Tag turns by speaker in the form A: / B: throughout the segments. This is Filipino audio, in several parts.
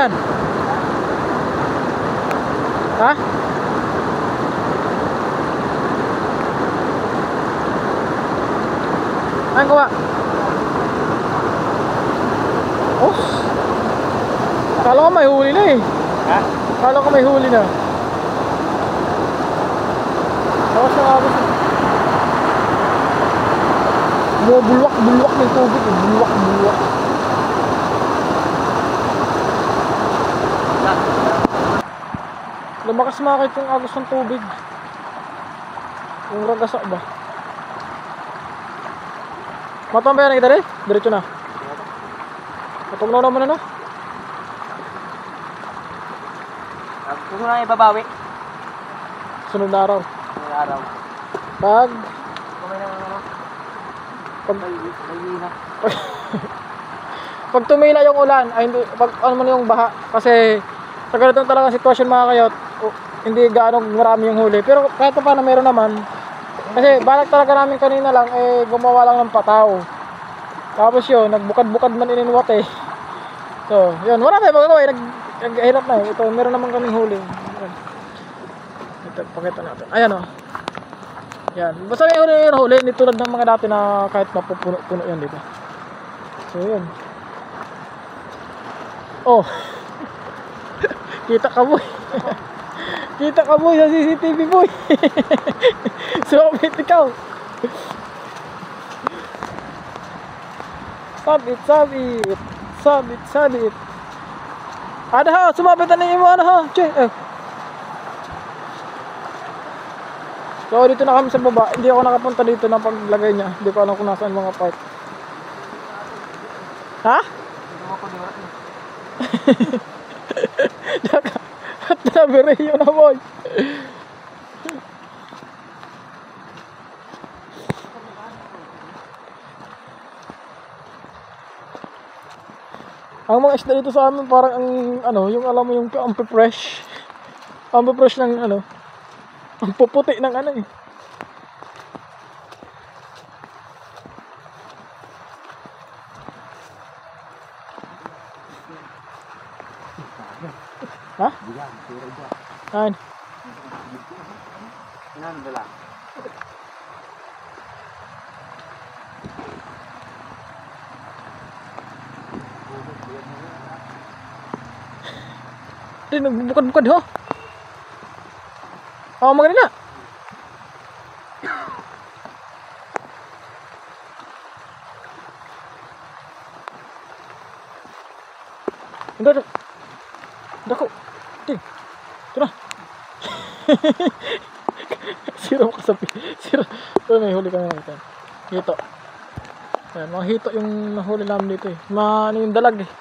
A: yan? Ha? Ang kuha? Oh, kala ko may huli na eh.
B: Ha?
A: Kala ko may huli na. Tapos na ako. Bulwak ng tubig eh. Bulwak. Lumakas makakit yung agos ng tubig. Yung ragasa ba? Matang ba yan kita rin? Diretso na. Matang na naman ano?
B: Gusto na ibabawi.
A: Sunod na araw.
B: Sunod na araw.
A: Pag
B: Kumay na ano? Nagihina.
A: Pag tumila yung ulan, ay hindi, pag ano man yung baha, kasi sa ganitong talagang sitwasyon mga kayot, hindi gaano marami yung huli. Pero kahit pa paano meron naman. Kasi balak talaga namin kanina lang, gumawa lang ng pataw. Tapos yun, nagbukad-bukad man ininwat eh. So, yun, wala tayo magagawa eh, naghihirap na eh. Ito, meron naman kaming huli. Ito, pakita natin. Ayan o. Yan, basta may huli, hindi tulad ng mga dati na kahit mapupuno-puno yan dito. So, yun. Oh. Kita ka boy. Kita ka boy sa CCTV boy. Sumabit ikaw. Sabit. Ada ha, sumabit na yung ano ha. Che. So dito na kami sa baba. Hindi ako nakapunta dito na paglagay niya. Hindi ko alam kung nasaan mga part. Ha? At nabireyo na boy. Ang mga isda dito sa amin parang ang ano, yung alam mo yung ampe-fresh. Ampe-fresh ng ano. Ang puputi ng ano eh. Ha? Saan?
B: Ano ba lang?
A: Din nagbukad-bukad ho. Oh, maganda na. Enggak. Dako. Ting. Ito na. Sira mo kasabi. Sira. Ito, may huli kami natin. Hito. Ayan, mga hito yung nahuli namin dito eh. Ano yung dalag eh.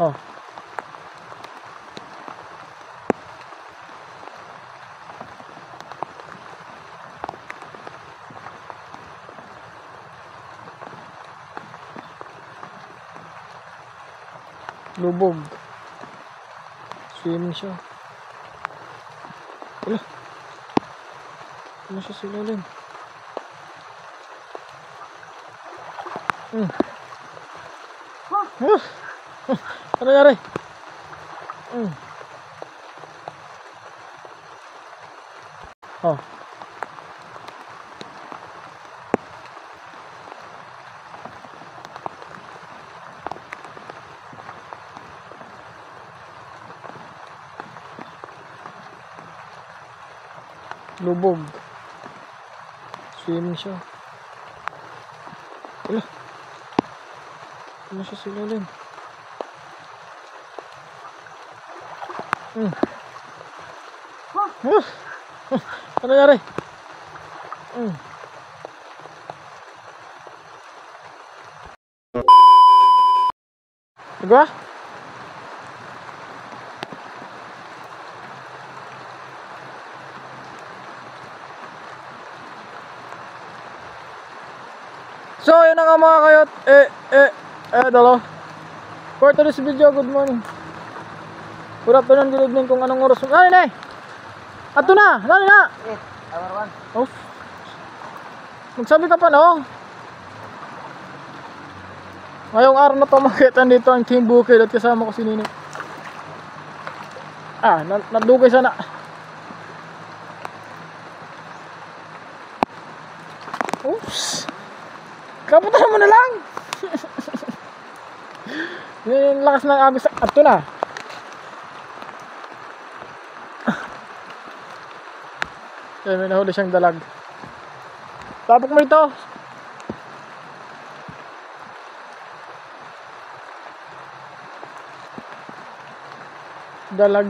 A: Oh. Lubog. Swimming siya. Wala. Ano siya silalim? Ano nangyari? Oh. Lubog. Swimming siya. Wala. Ano siya silalim? Ano nangyari? Diba? So, yun na nga mga kayot. Dalo. For today's video, good morning. Good afternoon, good evening, kung anong oras. Ano na eh? Ato na! Ano na?
B: Awarwan.
A: Oh. Magsabi ka pa no? Ngayong araw na to makita dito ang Team Bukid at kasama ko si Nini. Nadugay sana. Oops. Kaputan mo na lang. Yung lakas ng agos. Ato na. Kaya may nahuli siyang dalag. Tapok mo ito. Dalag.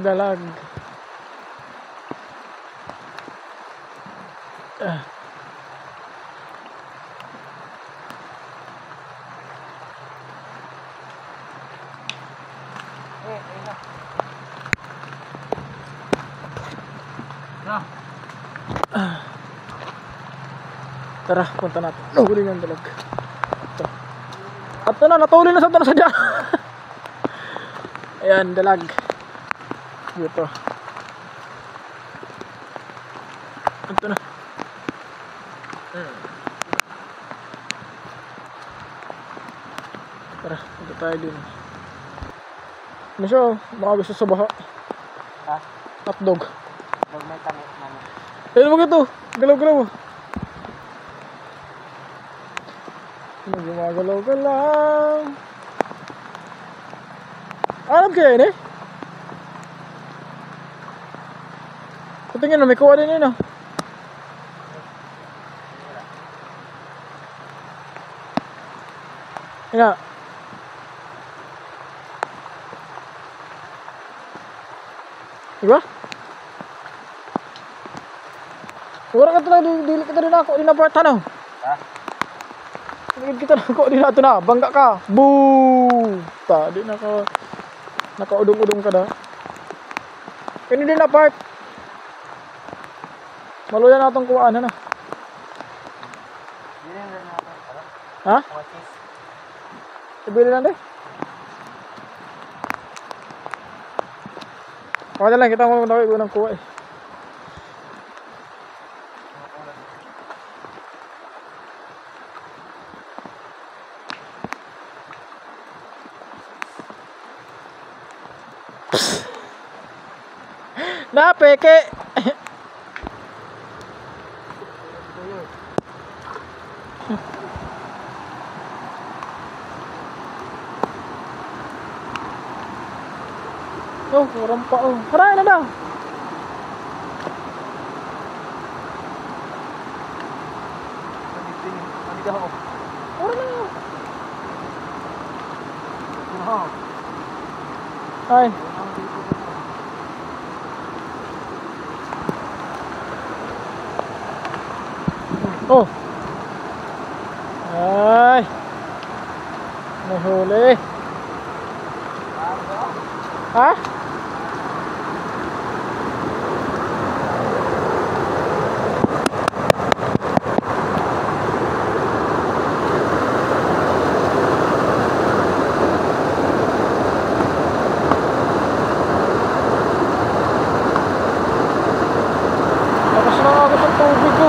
A: Tara, punta natin. Huli ng dalag. Ito na, natuli na sa ito na sadya. Ayan, dalag. Ito. Ito na. Tara, punta tayo din. Ano siya? Baka gusto sa baha.
B: Ha?
A: Hotdog.
B: Dog may kami.
A: Ayun mo ito. Galaw-galaw. Gumagalaw-galaw. Alam kaya yun eh? Tingin na, may kuha din yun ah. Nga. Diba? Wala ka talaga, dili kita rin ako, inabart ano?
B: Ha?
A: Dili kita rin ako, di na ito na, bangga ka. Boo! Di na ka, nakaudong-udong ka na. Pwede din na part. Maluyan natong kuhaan, ano?
B: Hindi rin natin.
A: Ha?
B: Watis.
A: Ibili lang din. Okay na lang, kita mo naman ako ng kuha eh. Napeke! Oh, kurang pa oh. Haray na daw.
B: Dito ako.
A: Kurang na.
B: Dito.
A: Ay. Oh. Ay. Nahuli. Ha? Lakas na agad ang tubig ko.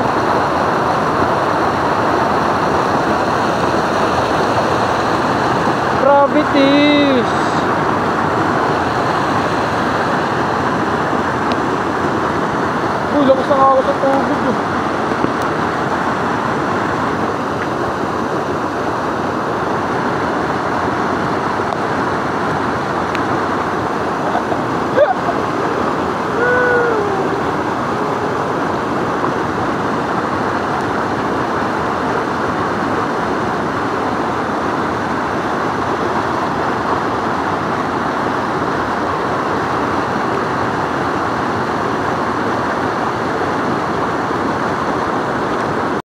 A: Gravities. Uy, lakas na agad ang tubig ko.